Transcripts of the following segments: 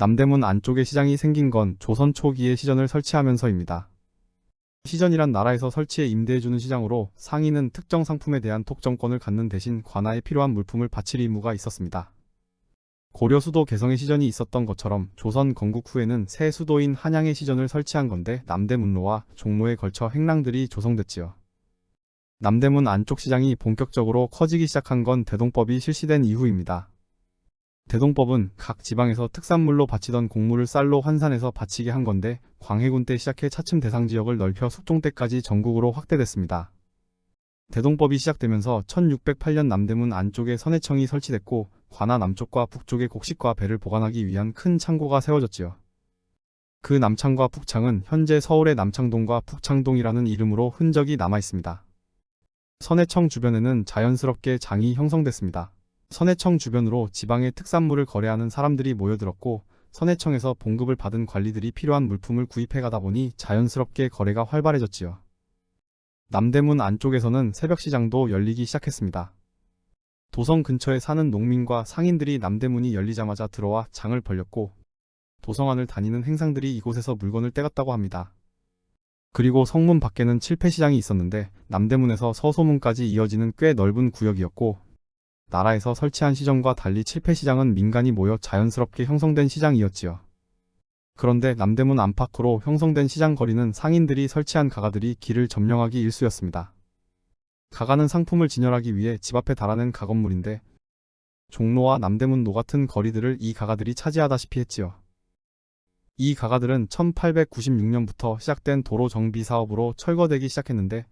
남대문 안쪽에 시장이 생긴 건 조선 초기에 시전을 설치하면서입니다. 시전이란 나라에서 설치해 임대해주는 시장으로 상인은 특정 상품에 대한 독점권을 갖는 대신 관아에 필요한 물품을 바칠 의무가 있었습니다. 고려 수도 개성에 시전이 있었던 것처럼 조선 건국 후에는 새 수도인 한양에 시전을 설치한 건데 남대문로와 종로에 걸쳐 행랑들이 조성됐지요. 남대문 안쪽 시장이 본격적으로 커지기 시작한 건 대동법이 실시된 이후입니다. 대동법은 각 지방에서 특산물로 바치던 곡물을 쌀로 환산해서 바치게 한 건데 광해군 때 시작해 차츰 대상 지역을 넓혀 숙종 때까지 전국으로 확대됐습니다. 대동법이 시작되면서 1608년 남대문 안쪽에 선해청이 설치됐고 관아 남쪽과 북쪽에 곡식과 배를 보관하기 위한 큰 창고가 세워졌지요. 그 남창과 북창은 현재 서울의 남창동과 북창동이라는 이름으로 흔적이 남아있습니다. 선해청 주변에는 자연스럽게 장이 형성됐습니다. 선해청 주변으로 지방의 특산물을 거래하는 사람들이 모여들었고 선해청에서 봉급을 받은 관리들이 필요한 물품을 구입해 가다 보니 자연스럽게 거래가 활발해졌지요. 남대문 안쪽에서는 새벽시장도 열리기 시작했습니다. 도성 근처에 사는 농민과 상인들이 남대문이 열리자마자 들어와 장을 벌렸고 도성 안을 다니는 행상들이 이곳에서 물건을 떼갔다고 합니다. 그리고 성문 밖에는 칠패시장이 있었는데 남대문에서 서소문까지 이어지는 꽤 넓은 구역이었고 나라에서 설치한 시정과 달리 칠패시장은 민간이 모여 자연스럽게 형성된 시장이었지요. 그런데 남대문 안팎으로 형성된 시장 거리는 상인들이 설치한 가가들이 길을 점령하기 일쑤였습니다. 가가는 상품을 진열하기 위해 집 앞에 달아낸 가건물인데 종로와 남대문로 같은 거리들을 이 가가들이 차지하다시피 했지요. 이 가가들은 1896년부터 시작된 도로 정비 사업으로 철거되기 시작했는데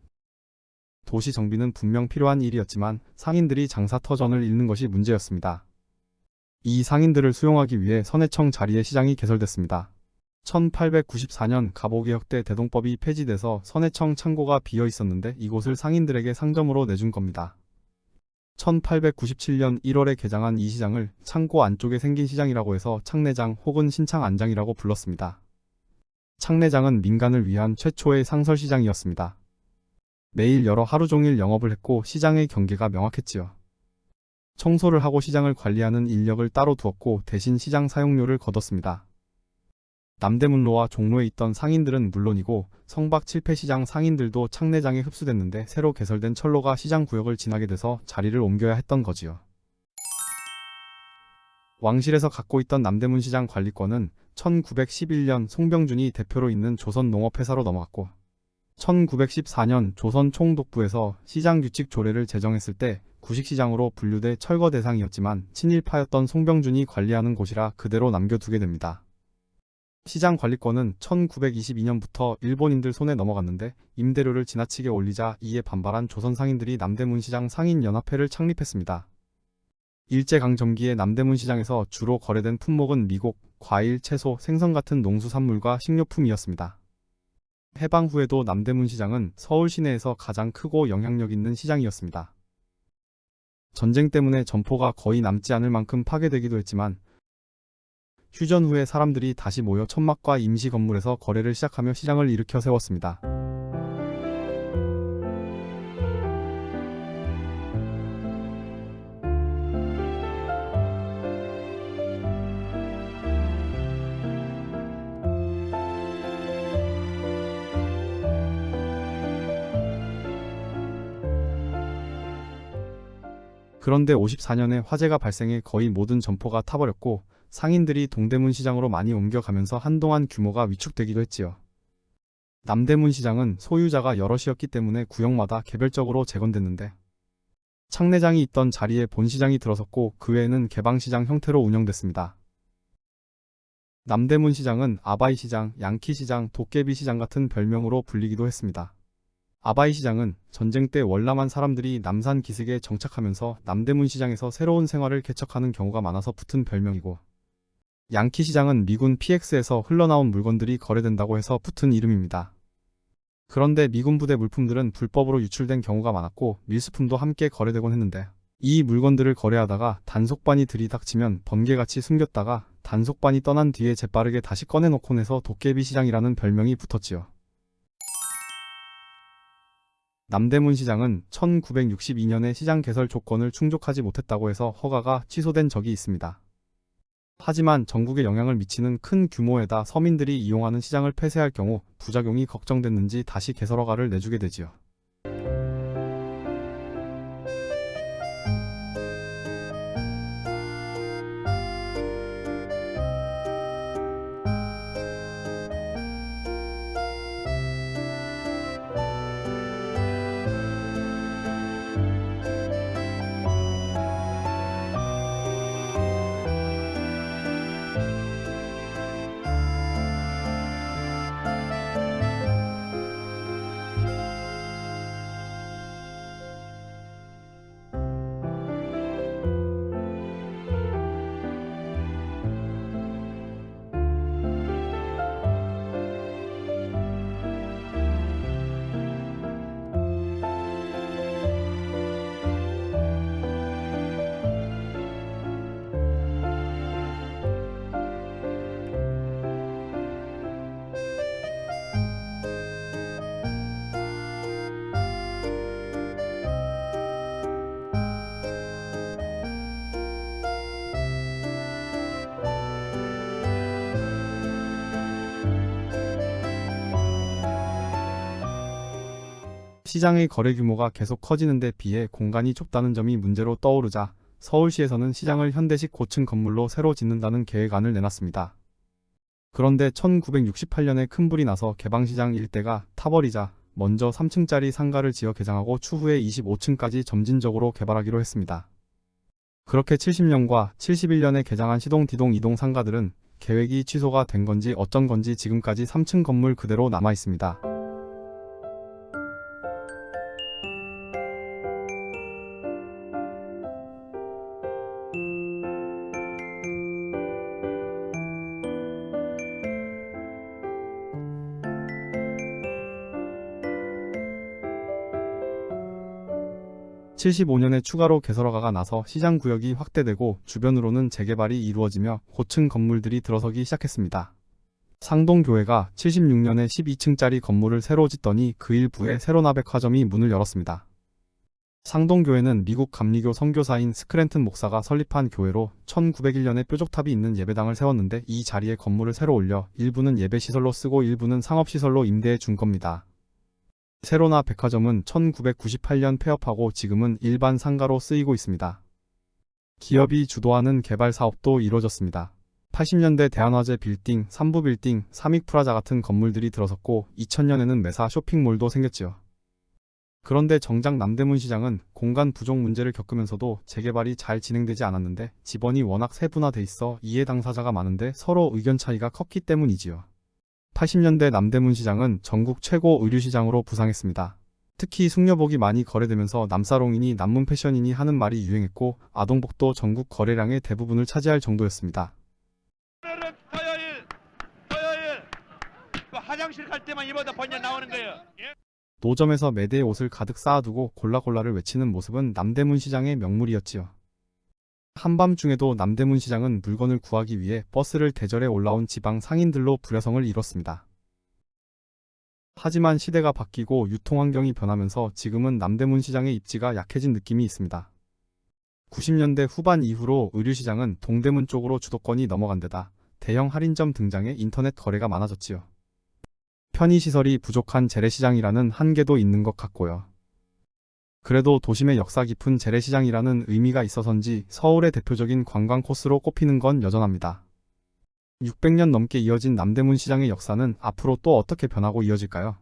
도시 정비는 분명 필요한 일이었지만 상인들이 장사터전을 잃는 것이 문제였습니다. 이 상인들을 수용하기 위해 선해청 자리에 시장이 개설됐습니다. 1894년 갑오개혁 때 대동법이 폐지돼서 선해청 창고가 비어 있었는데 이곳을 상인들에게 상점으로 내준 겁니다. 1897년 1월에 개장한 이 시장을 창고 안쪽에 생긴 시장이라고 해서 창내장 혹은 신창안장이라고 불렀습니다. 창내장은 민간을 위한 최초의 상설시장이었습니다. 매일 열어 하루 종일 영업을 했고 시장의 경계가 명확했지요. 청소를 하고 시장을 관리하는 인력을 따로 두었고 대신 시장 사용료를 거뒀습니다. 남대문로와 종로에 있던 상인들은 물론이고 성박 칠패시장 상인들도 창내장에 흡수됐는데 새로 개설된 철로가 시장 구역을 지나게 돼서 자리를 옮겨야 했던 거지요. 왕실에서 갖고 있던 남대문시장 관리권은 1911년 송병준이 대표로 있는 조선농업회사로 넘어갔고 1914년 조선 총독부에서 시장규칙 조례를 제정했을 때 구식시장으로 분류돼 철거 대상이었지만 친일파였던 송병준이 관리하는 곳이라 그대로 남겨두게 됩니다. 시장 관리권은 1922년부터 일본인들 손에 넘어갔는데 임대료를 지나치게 올리자 이에 반발한 조선 상인들이 남대문시장 상인연합회를 창립했습니다. 일제강점기에 남대문시장에서 주로 거래된 품목은 미곡, 과일, 채소, 생선 같은 농수산물과 식료품이었습니다. 해방 후에도 남대문시장은 서울 시내에서 가장 크고 영향력 있는 시장이었습니다. 전쟁 때문에 점포가 거의 남지 않을 만큼 파괴되기도 했지만 휴전 후에 사람들이 다시 모여 천막과 임시 건물에서 거래를 시작하며 시장을 일으켜 세웠습니다. 그런데 54년에 화재가 발생해 거의 모든 점포가 타버렸고 상인들이 동대문 시장으로 많이 옮겨가면서 한동안 규모가 위축되기도 했지요. 남대문 시장은 소유자가 여럿이었기 때문에 구역마다 개별적으로 재건됐는데 창내장이 있던 자리에 본시장이 들어섰고 그 외에는 개방시장 형태로 운영됐습니다. 남대문 시장은 아바이 시장, 양키 시장, 도깨비 시장 같은 별명으로 불리기도 했습니다. 아바이 시장은 전쟁 때 월남한 사람들이 남산 기슭에 정착하면서 남대문 시장에서 새로운 생활을 개척하는 경우가 많아서 붙은 별명이고 양키 시장은 미군 PX에서 흘러나온 물건들이 거래된다고 해서 붙은 이름입니다. 그런데 미군 부대 물품들은 불법으로 유출된 경우가 많았고 밀수품도 함께 거래되곤 했는데 이 물건들을 거래하다가 단속반이 들이닥치면 번개같이 숨겼다가 단속반이 떠난 뒤에 재빠르게 다시 꺼내놓곤 해서 도깨비 시장이라는 별명이 붙었지요. 남대문 시장은 1962년에 시장 개설 조건을 충족하지 못했다고 해서 허가가 취소된 적이 있습니다. 하지만 전국에 영향을 미치는 큰 규모에다 서민들이 이용하는 시장을 폐쇄할 경우 부작용이 걱정됐는지 다시 개설허가를 내주게 되지요. 시장의 거래 규모가 계속 커지는 데 비해 공간이 좁다는 점이 문제로 떠오르자 서울시에서는 시장을 현대식 고층 건물로 새로 짓는다는 계획안을 내놨습니다. 그런데 1968년에 큰 불이 나서 개방시장 일대가 타버리자 먼저 3층짜리 상가를 지어 개장하고 추후에 25층까지 점진적으로 개발하기로 했습니다. 그렇게 70년과 71년에 개장한 시동 D동 2동 상가들은 계획이 취소가 된 건지 어쩐 건지 지금까지 3층 건물 그대로 남아 있습니다. (1975년에) 추가로 개설허가가 나서 시장 구역이 확대되고 주변으로는 재개발이 이루어지며 고층 건물들이 들어서기 시작했습니다. 상동교회가 76년에 12층짜리 건물을 새로 짓더니 그 일부에 세로나 백화점이 문을 열었습니다. 상동교회는 미국 감리교 선교사인 스크랜튼 목사가 설립한 교회로 1901년에 뾰족탑이 있는 예배당을 세웠는데 이 자리에 건물을 새로 올려 일부는 예배시설로 쓰고 일부는 상업시설로 임대해 준 겁니다. 세로나 백화점은 1998년 폐업하고 지금은 일반 상가로 쓰이고 있습니다. 기업이 주도하는 개발 사업도 이루어졌습니다. 80년대 대한화재 빌딩, 삼부빌딩, 삼익프라자 같은 건물들이 들어섰고 2000년에는 매사 쇼핑몰도 생겼지요. 그런데 정작 남대문 시장은 공간 부족 문제를 겪으면서도 재개발이 잘 진행되지 않았는데 지번이 워낙 세분화돼 있어 이해 당사자가 많은데 서로 의견 차이가 컸기 때문이지요. 80년대 남대문 시장은 전국 최고 의류시장으로 부상했습니다. 특히 숙녀복이 많이 거래되면서 남사롱이니 남문 패션이니 하는 말이 유행했고 아동복도 전국 거래량의 대부분을 차지할 정도였습니다. 오늘은 토요일 화장실 갈 때만 입어도 번역 나오는 거예요. 예? 노점에서 매대에 옷을 가득 쌓아두고 골라골라를 외치는 모습은 남대문 시장의 명물이었지요. 한밤중에도 남대문 시장은 물건을 구하기 위해 버스를 대절해 올라온 지방 상인들로 불여성을 이뤘습니다. 하지만 시대가 바뀌고 유통환경이 변하면서 지금은 남대문 시장의 입지가 약해진 느낌이 있습니다. 90년대 후반 이후로 의류시장은 동대문 쪽으로 주도권이 넘어간 데다 대형 할인점 등장해 인터넷 거래가 많아졌지요. 편의시설이 부족한 재래시장이라는 한계도 있는 것 같고요. 그래도 도심의 역사 깊은 재래시장이라는 의미가 있어서인지 서울의 대표적인 관광 코스로 꼽히는 건 여전합니다. 600년 넘게 이어진 남대문 시장의 역사는 앞으로 또 어떻게 변하고 이어질까요?